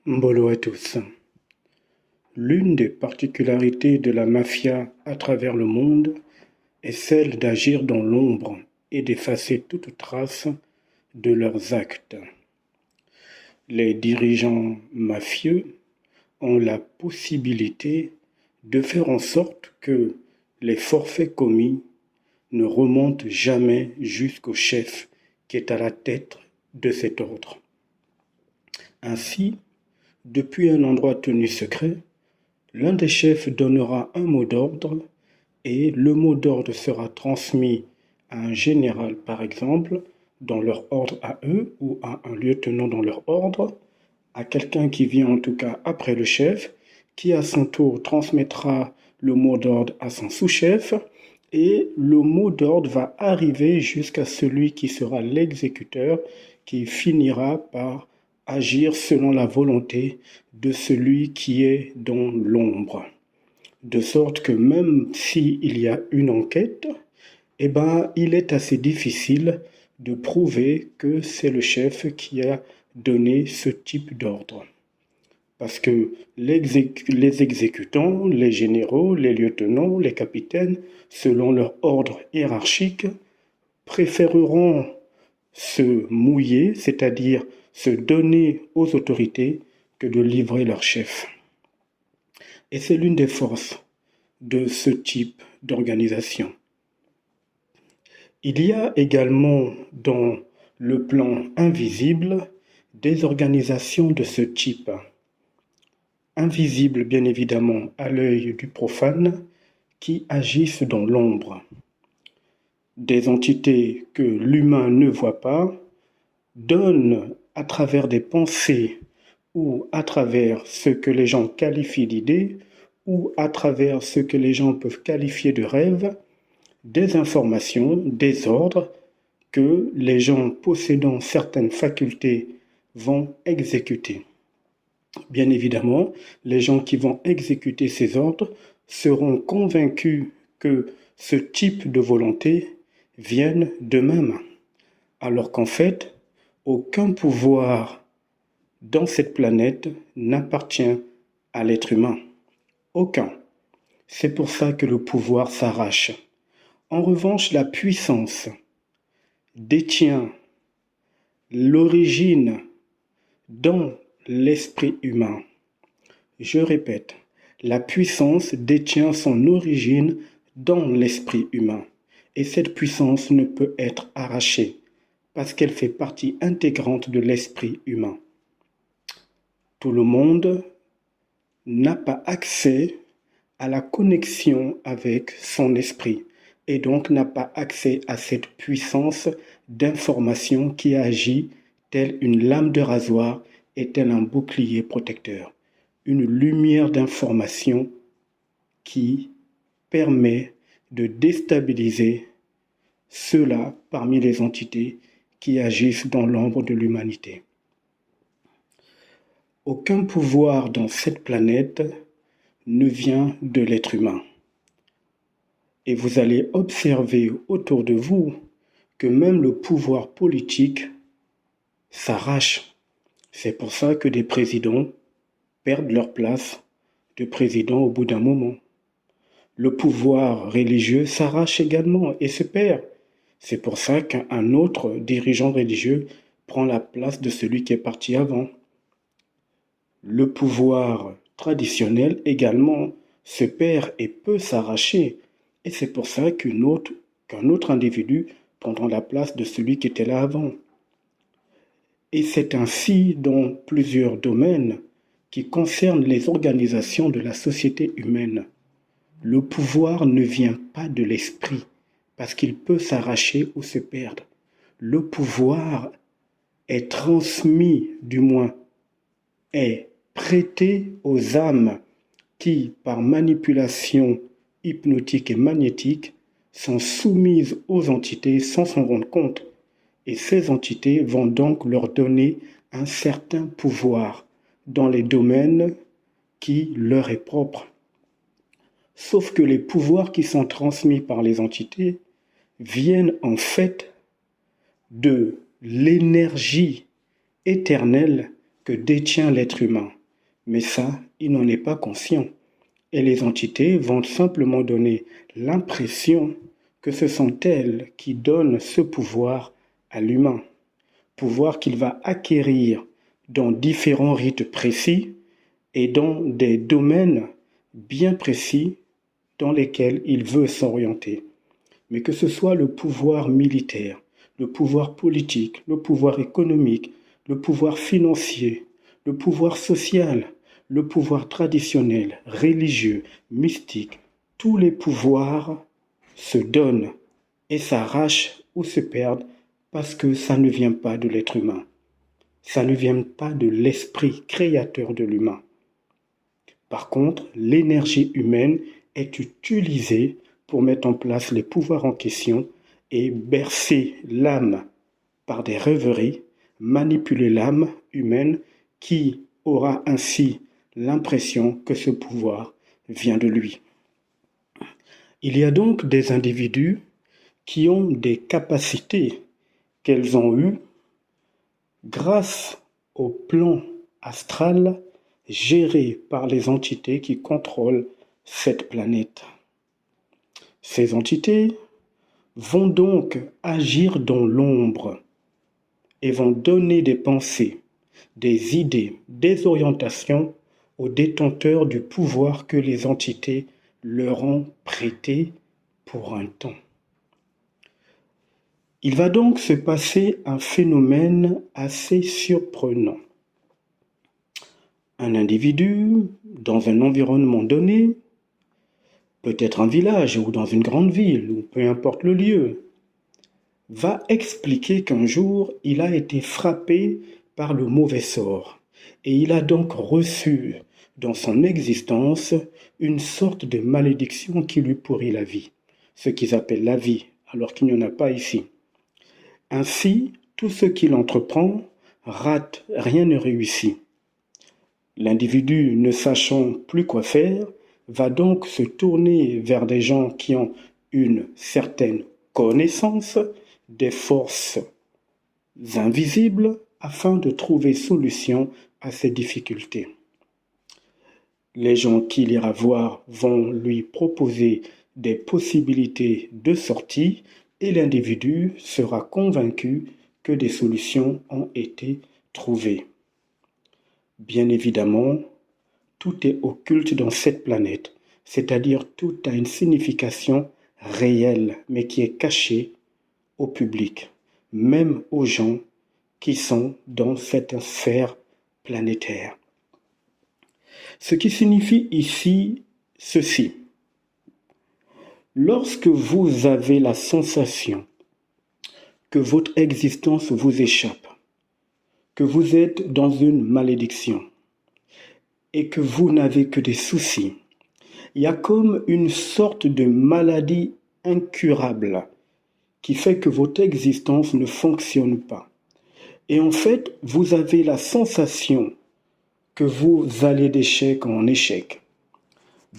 Mbolo à tous. L'une des particularités de la mafia à travers le monde est celle d'agir dans l'ombre et d'effacer toute trace de leurs actes. Les dirigeants mafieux ont la possibilité de faire en sorte que les forfaits commis ne remontent jamais jusqu'au chef qui est à la tête de cet ordre. Ainsi, depuis un endroit tenu secret, l'un des chefs donnera un mot d'ordre et le mot d'ordre sera transmis à un général, par exemple, dans leur ordre à eux, ou à un lieutenant dans leur ordre, à quelqu'un qui vient en tout cas après le chef, qui à son tour transmettra le mot d'ordre à son sous-chef, et le mot d'ordre va arriver jusqu'à celui qui sera l'exécuteur, qui finira par agir selon la volonté de celui qui est dans l'ombre. De sorte que même s'il y a une enquête, il est assez difficile de prouver que c'est le chef qui a donné ce type d'ordre. Parce que les exécutants, les généraux, les lieutenants, les capitaines, selon leur ordre hiérarchique, préféreront se mouiller, c'est-à-dire se donner aux autorités, que de livrer leur chef. Et c'est l'une des forces de ce type d'organisation. Il y a également dans le plan invisible des organisations de ce type. Invisibles bien évidemment à l'œil du profane, qui agissent dans l'ombre. Des entités que l'humain ne voit pas donnent à travers des pensées ou à travers ce que les gens qualifient d'idées ou à travers ce que les gens peuvent qualifier de rêves, des informations, des ordres que les gens possédant certaines facultés vont exécuter. Bien évidemment, les gens qui vont exécuter ces ordres seront convaincus que ce type de volonté vienne d'eux-mêmes, alors qu'en fait, aucun pouvoir dans cette planète n'appartient à l'être humain. Aucun. C'est pour ça que le pouvoir s'arrache. En revanche, la puissance détient l'origine dans l'esprit humain. Je répète, la puissance détient son origine dans l'esprit humain. Et cette puissance ne peut être arrachée parce qu'elle fait partie intégrante de l'esprit humain. Tout le monde n'a pas accès à la connexion avec son esprit et donc n'a pas accès à cette puissance d'information qui agit telle une lame de rasoir et tel un bouclier protecteur, une lumière d'information qui permet de déstabiliser ceux-là parmi les entités qui agissent dans l'ombre de l'humanité. Aucun pouvoir dans cette planète ne vient de l'être humain. Et vous allez observer autour de vous que même le pouvoir politique s'arrache. C'est pour ça que des présidents perdent leur place de président au bout d'un moment. Le pouvoir religieux s'arrache également et se perd. C'est pour ça qu'un autre dirigeant religieux prend la place de celui qui est parti avant. Le pouvoir traditionnel également se perd et peut s'arracher. Et c'est pour ça qu'un autre individu prendra la place de celui qui était là avant. Et c'est ainsi dans plusieurs domaines qui concernent les organisations de la société humaine. Le pouvoir ne vient pas de l'esprit, parce qu'il peut s'arracher ou se perdre. Le pouvoir est transmis, du moins, est prêté aux âmes qui, par manipulation hypnotique et magnétique, sont soumises aux entités sans s'en rendre compte. Et ces entités vont donc leur donner un certain pouvoir dans les domaines qui leur est propre. Sauf que les pouvoirs qui sont transmis par les entités viennent en fait de l'énergie éternelle que détient l'être humain. Mais ça, il n'en est pas conscient. Et les entités vont simplement donner l'impression que ce sont elles qui donnent ce pouvoir à l'humain. Pouvoir qu'il va acquérir dans différents rites précis et dans des domaines bien précis dans lesquels il veut s'orienter. Mais que ce soit le pouvoir militaire, le pouvoir politique, le pouvoir économique, le pouvoir financier, le pouvoir social, le pouvoir traditionnel, religieux, mystique, tous les pouvoirs se donnent et s'arrachent ou se perdent parce que ça ne vient pas de l'être humain. Ça ne vient pas de l'esprit créateur de l'humain. Par contre, l'énergie humaine est utilisée pour mettre en place les pouvoirs en question et bercer l'âme par des rêveries, manipuler l'âme humaine qui aura ainsi l'impression que ce pouvoir vient de lui. Il y a donc des individus qui ont des capacités qu'elles ont eues grâce au plan astral géré par les entités qui contrôlent cette planète. Ces entités vont donc agir dans l'ombre et vont donner des pensées, des idées, des orientations aux détenteurs du pouvoir que les entités leur ont prêté pour un temps. Il va donc se passer un phénomène assez surprenant. Un individu, dans un environnement donné, peut-être un village ou dans une grande ville, ou peu importe le lieu, va expliquer qu'un jour, il a été frappé par le mauvais sort. Et il a donc reçu dans son existence une sorte de malédiction qui lui pourrit la vie. Ce qu'ils appellent la vie, alors qu'il n'y en a pas ici. Ainsi, tout ce qu'il entreprend rate, rien ne réussit. L'individu, ne sachant plus quoi faire, va donc se tourner vers des gens qui ont une certaine connaissance des forces invisibles afin de trouver solution à ces difficultés. Les gens qu'il ira voir vont lui proposer des possibilités de sortie et l'individu sera convaincu que des solutions ont été trouvées. Bien évidemment, tout est occulte dans cette planète, c'est-à-dire tout a une signification réelle, mais qui est cachée au public, même aux gens qui sont dans cette sphère planétaire. Ce qui signifie ici ceci. Lorsque vous avez la sensation que votre existence vous échappe, que vous êtes dans une malédiction et que vous n'avez que des soucis, il y a comme une sorte de maladie incurable qui fait que votre existence ne fonctionne pas. Et en fait, vous avez la sensation que vous allez d'échec en échec.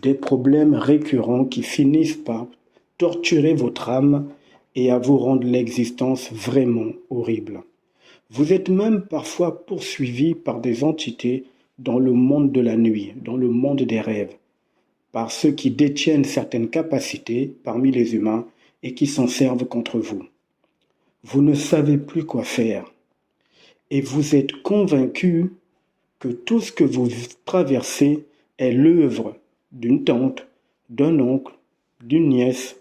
Des problèmes récurrents qui finissent par torturer votre âme et à vous rendre l'existence vraiment horrible. Vous êtes même parfois poursuivi par des entités dans le monde de la nuit, dans le monde des rêves, par ceux qui détiennent certaines capacités parmi les humains et qui s'en servent contre vous. Vous ne savez plus quoi faire et vous êtes convaincu que tout ce que vous traversez est l'œuvre d'une tante, d'un oncle, d'une nièce,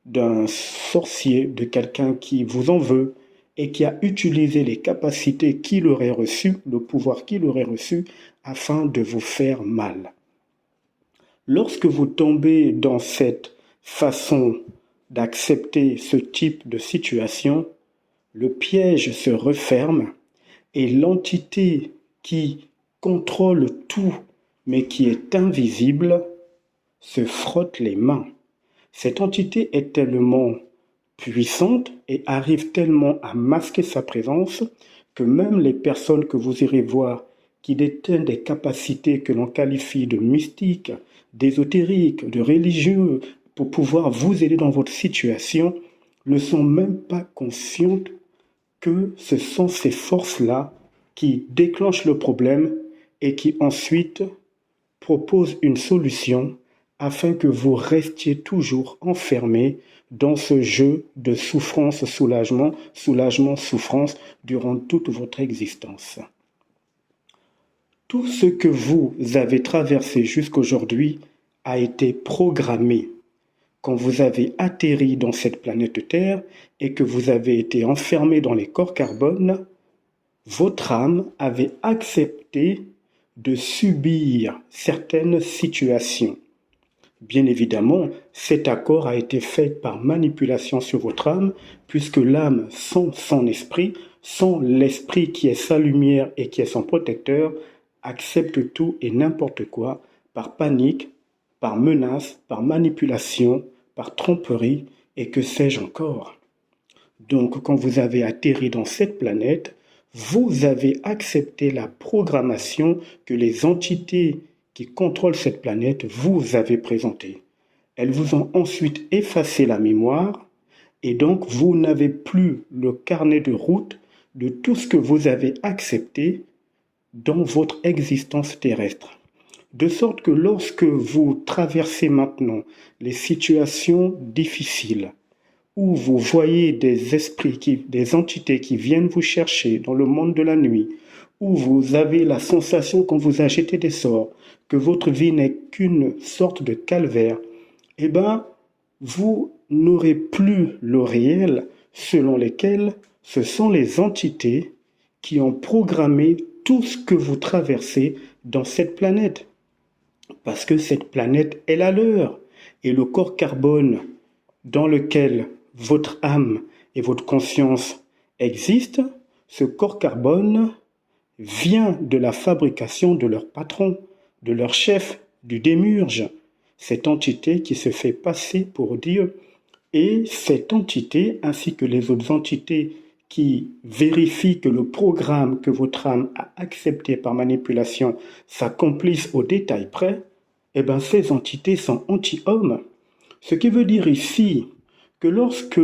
d'un sorcier, de quelqu'un qui vous en veut et qui a utilisé les capacités qu'il aurait reçues, le pouvoir qu'il aurait reçu, afin de vous faire mal. Lorsque vous tombez dans cette façon d'accepter ce type de situation, le piège se referme et l'entité qui contrôle tout mais qui est invisible se frotte les mains. Cette entité est tellement puissante et arrive tellement à masquer sa présence que même les personnes que vous irez voir qui détiennent des capacités que l'on qualifie de mystiques, d'ésotériques, de religieux, pour pouvoir vous aider dans votre situation, ne sont même pas conscientes que ce sont ces forces-là qui déclenche le problème et qui ensuite propose une solution afin que vous restiez toujours enfermé dans ce jeu de souffrance, soulagement, soulagement, souffrance durant toute votre existence. Tout ce que vous avez traversé jusqu'aujourd'hui a été programmé. Quand vous avez atterri dans cette planète Terre et que vous avez été enfermé dans les corps carbone, votre âme avait accepté de subir certaines situations. Bien évidemment, cet accord a été fait par manipulation sur votre âme, puisque l'âme, sans son esprit, sans l'esprit qui est sa lumière et qui est son protecteur, accepte tout et n'importe quoi par panique, par menace, par manipulation, par tromperie et que sais-je encore. Donc, quand vous avez atterri dans cette planète, vous avez accepté la programmation que les entités qui contrôlent cette planète vous avez présentée. Elles vous ont ensuite effacé la mémoire et donc vous n'avez plus le carnet de route de tout ce que vous avez accepté dans votre existence terrestre. De sorte que lorsque vous traversez maintenant les situations difficiles, où vous voyez des esprits, des entités qui viennent vous chercher dans le monde de la nuit, où vous avez la sensation qu'on vous a jeté des sorts, que votre vie n'est qu'une sorte de calvaire, eh bien, vous n'aurez plus le réel selon lequel ce sont les entités qui ont programmé tout ce que vous traversez dans cette planète. Parce que cette planète est la leur. Et le corps carbone dans lequel votre âme et votre conscience existent, ce corps carbone vient de la fabrication de leur patron, de leur chef, du démiurge, cette entité qui se fait passer pour Dieu. Et cette entité, ainsi que les autres entités qui vérifient que le programme que votre âme a accepté par manipulation s'accomplisse au détail près, eh bien ces entités sont anti-hommes. Ce qui veut dire ici que lorsque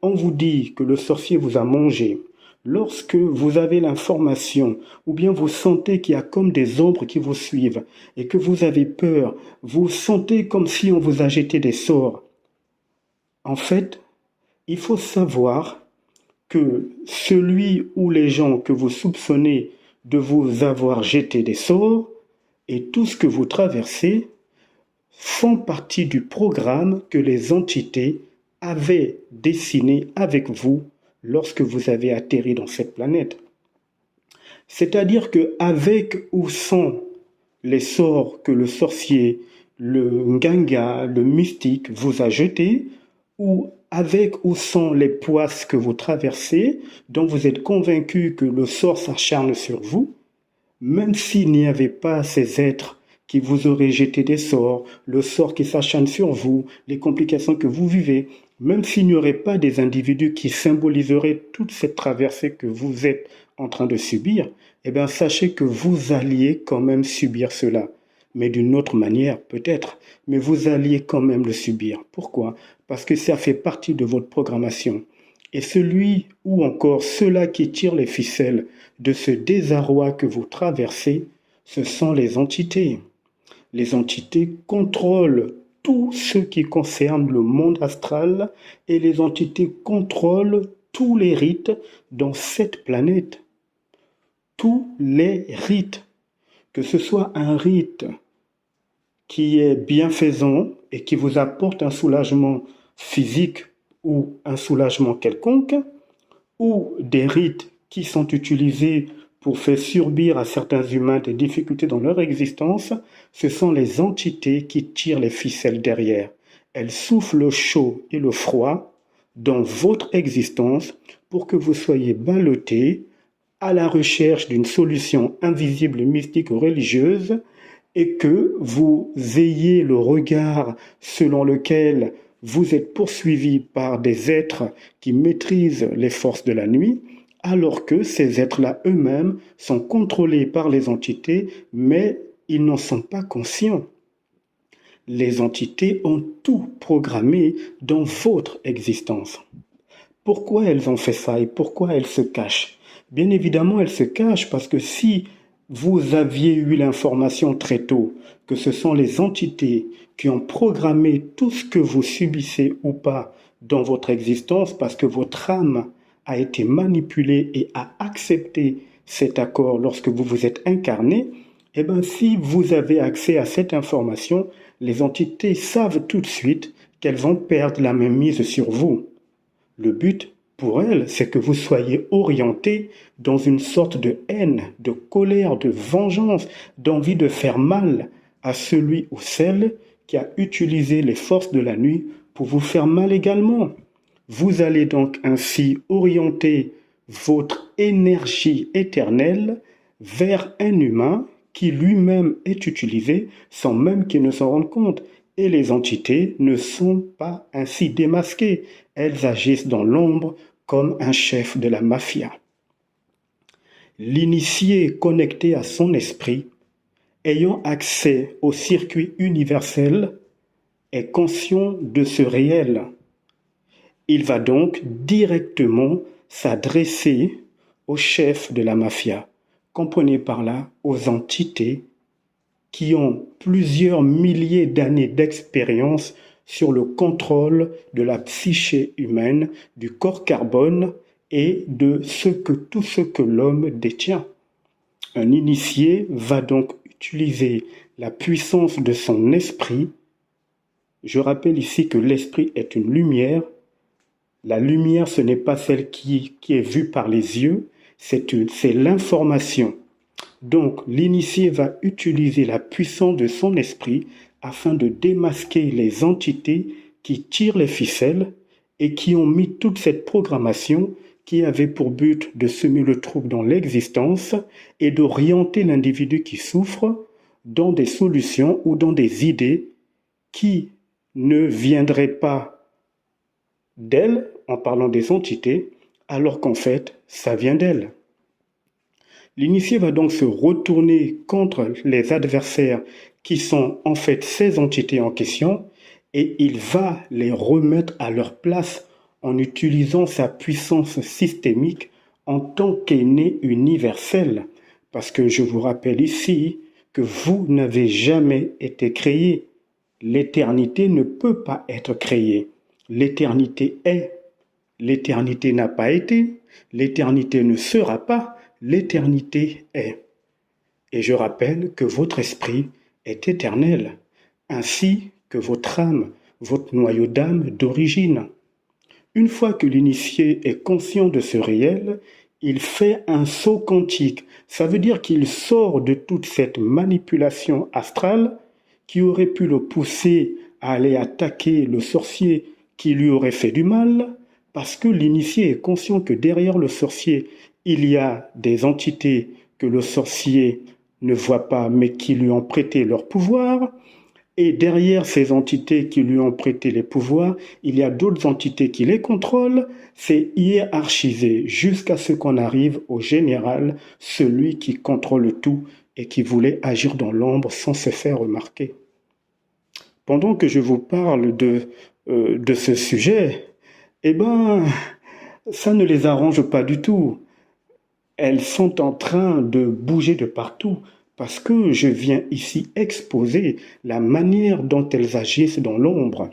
on vous dit que le sorcier vous a mangé, lorsque vous avez l'information ou bien vous sentez qu'il y a comme des ombres qui vous suivent et que vous avez peur, vous sentez comme si on vous a jeté des sorts, en fait, il faut savoir que celui ou les gens que vous soupçonnez de vous avoir jeté des sorts et tout ce que vous traversez font partie du programme que les entités avaient dessiné avec vous lorsque vous avez atterri dans cette planète. C'est-à-dire qu'avec ou sans les sorts que le sorcier, le nganga, le mystique vous a jetés, ou avec ou sans les poisses que vous traversez, dont vous êtes convaincu que le sort s'acharne sur vous, même s'il n'y avait pas ces êtres qui vous auraient jeté des sorts, le sort qui s'acharne sur vous, les complications que vous vivez, même s'il n'y aurait pas des individus qui symboliseraient toute cette traversée que vous êtes en train de subir, eh bien sachez que vous alliez quand même subir cela. Mais d'une autre manière, peut-être, mais vous alliez quand même le subir. Pourquoi? Parce que ça fait partie de votre programmation. Et celui ou encore ceux-là qui tirent les ficelles de ce désarroi que vous traversez, ce sont les entités. Les entités contrôlent tout ce qui concerne le monde astral et les entités contrôlent tous les rites dans cette planète. Tous les rites. Que ce soit un rite qui est bienfaisant et qui vous apporte un soulagement physique ou un soulagement quelconque, ou des rites qui sont utilisés pour faire subir à certains humains des difficultés dans leur existence, ce sont les entités qui tirent les ficelles derrière. Elles soufflent le chaud et le froid dans votre existence pour que vous soyez ballottés à la recherche d'une solution invisible, mystique ou religieuse, et que vous ayez le regard selon lequel vous êtes poursuivi par des êtres qui maîtrisent les forces de la nuit, alors que ces êtres-là eux-mêmes sont contrôlés par les entités, mais ils n'en sont pas conscients. Les entités ont tout programmé dans votre existence. Pourquoi elles ont fait ça et pourquoi elles se cachent? Bien évidemment, elle se cache parce que si vous aviez eu l'information très tôt que ce sont les entités qui ont programmé tout ce que vous subissez ou pas dans votre existence parce que votre âme a été manipulée et a accepté cet accord lorsque vous vous êtes incarné, eh bien, si vous avez accès à cette information, les entités savent tout de suite qu'elles vont perdre la mainmise sur vous. Le but pour elles, c'est que vous soyez orienté dans une sorte de haine, de colère, de vengeance, d'envie de faire mal à celui ou celle qui a utilisé les forces de la nuit pour vous faire mal également. Vous allez donc ainsi orienter votre énergie éternelle vers un humain qui lui-même est utilisé sans même qu'il ne s'en rende compte. Et les entités ne sont pas ainsi démasquées. Elles agissent dans l'ombre comme un chef de la mafia. L'initié connecté à son esprit, ayant accès au circuit universel, est conscient de ce réel. Il va donc directement s'adresser au chef de la mafia. Comprenez par là aux entités qui ont plusieurs milliers d'années d'expérience sur le contrôle de la psyché humaine, du corps carbone et de tout ce que l'homme détient. Un initié va donc utiliser la puissance de son esprit. Je rappelle ici que l'esprit est une lumière. La lumière, ce n'est pas celle qui est vue par les yeux, c'est l'information. Donc, l'initié va utiliser la puissance de son esprit afin de démasquer les entités qui tirent les ficelles et qui ont mis toute cette programmation qui avait pour but de semer le trouble dans l'existence et d'orienter l'individu qui souffre dans des solutions ou dans des idées qui ne viendraient pas d'elle, en parlant des entités, alors qu'en fait, ça vient d'elle. L'initié va donc se retourner contre les adversaires qui sont en fait ces entités en question et il va les remettre à leur place en utilisant sa puissance systémique en tant qu'aîné universel. Parce que je vous rappelle ici que vous n'avez jamais été créé. L'éternité ne peut pas être créée. L'éternité est. L'éternité n'a pas été. L'éternité ne sera pas. L'éternité est. Et je rappelle que votre esprit est éternel, ainsi que votre âme, votre noyau d'âme d'origine. Une fois que l'initié est conscient de ce réel, il fait un saut quantique. Ça veut dire qu'il sort de toute cette manipulation astrale qui aurait pu le pousser à aller attaquer le sorcier qui lui aurait fait du mal, parce que l'initié est conscient que derrière le sorcier, il y a des entités que le sorcier ne voit pas, mais qui lui ont prêté leur pouvoir. Et derrière ces entités qui lui ont prêté les pouvoirs, il y a d'autres entités qui les contrôlent. C'est hiérarchisé jusqu'à ce qu'on arrive au général, celui qui contrôle tout et qui voulait agir dans l'ombre sans se faire remarquer. Pendant que je vous parle de ce sujet, eh ben, ça ne les arrange pas du tout. Elles sont en train de bouger de partout parce que je viens ici exposer la manière dont elles agissent dans l'ombre.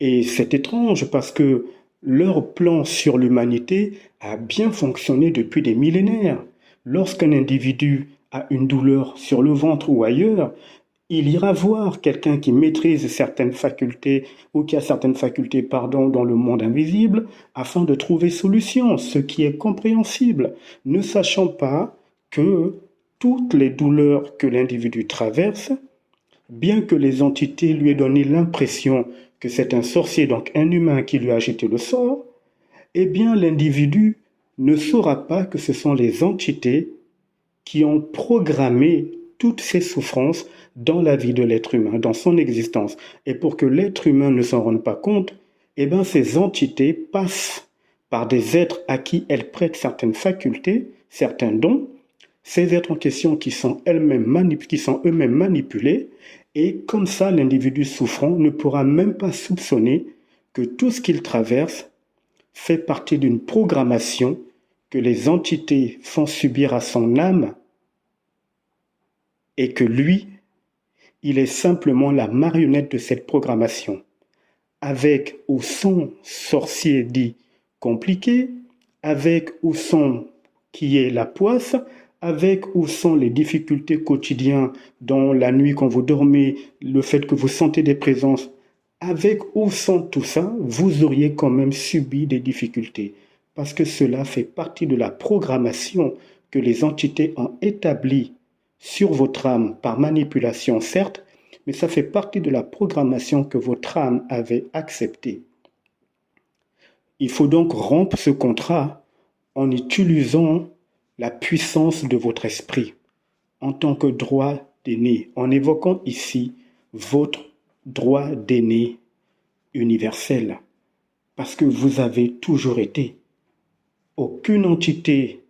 Et c'est étrange parce que leur plan sur l'humanité a bien fonctionné depuis des millénaires. Lorsqu'un individu a une douleur sur le ventre ou ailleurs, il ira voir quelqu'un qui maîtrise certaines facultés ou qui a certaines facultés, dans le monde invisible, afin de trouver solution, ce qui est compréhensible, ne sachant pas que toutes les douleurs que l'individu traverse, bien que les entités lui aient donné l'impression que c'est un sorcier, donc un humain qui lui a jeté le sort, eh bien l'individu ne saura pas que ce sont les entités qui ont programmé toutes ces souffrances dans la vie de l'être humain, dans son existence. Et pour que l'être humain ne s'en rende pas compte, eh bien, ces entités passent par des êtres à qui elles prêtent certaines facultés, certains dons, ces êtres en question qui sont eux-mêmes manipulés, et comme ça, l'individu souffrant ne pourra même pas soupçonner que tout ce qu'il traverse fait partie d'une programmation que les entités font subir à son âme et que lui, il est simplement la marionnette de cette programmation, avec ou sans sorcier dit compliqué, avec ou sans qui est la poisse, avec ou sans les difficultés quotidiennes dans la nuit quand vous dormez, le fait que vous sentez des présences, avec ou sans tout ça, vous auriez quand même subi des difficultés, parce que cela fait partie de la programmation que les entités ont établie sur votre âme par manipulation, certes, mais ça fait partie de la programmation que votre âme avait acceptée. Il faut donc rompre ce contrat en utilisant la puissance de votre esprit en tant que droit d'aîné, en évoquant ici votre droit d'aîné universel, parce que vous avez toujours été. Aucune entité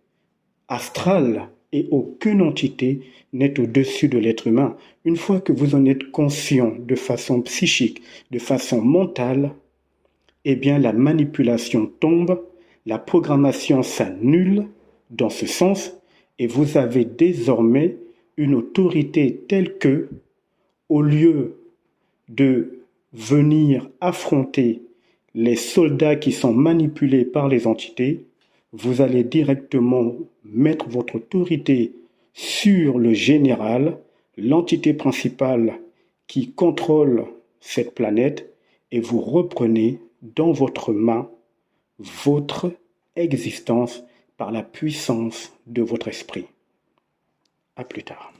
astrale et aucune entité n'est au-dessus de l'être humain. Une fois que vous en êtes conscient de façon psychique, de façon mentale, eh bien la manipulation tombe, la programmation s'annule dans ce sens, et vous avez désormais une autorité telle que, au lieu de venir affronter les soldats qui sont manipulés par les entités, vous allez directement mettre votre autorité sur le général, l'entité principale qui contrôle cette planète, et vous reprenez dans votre main votre existence par la puissance de votre esprit. À plus tard.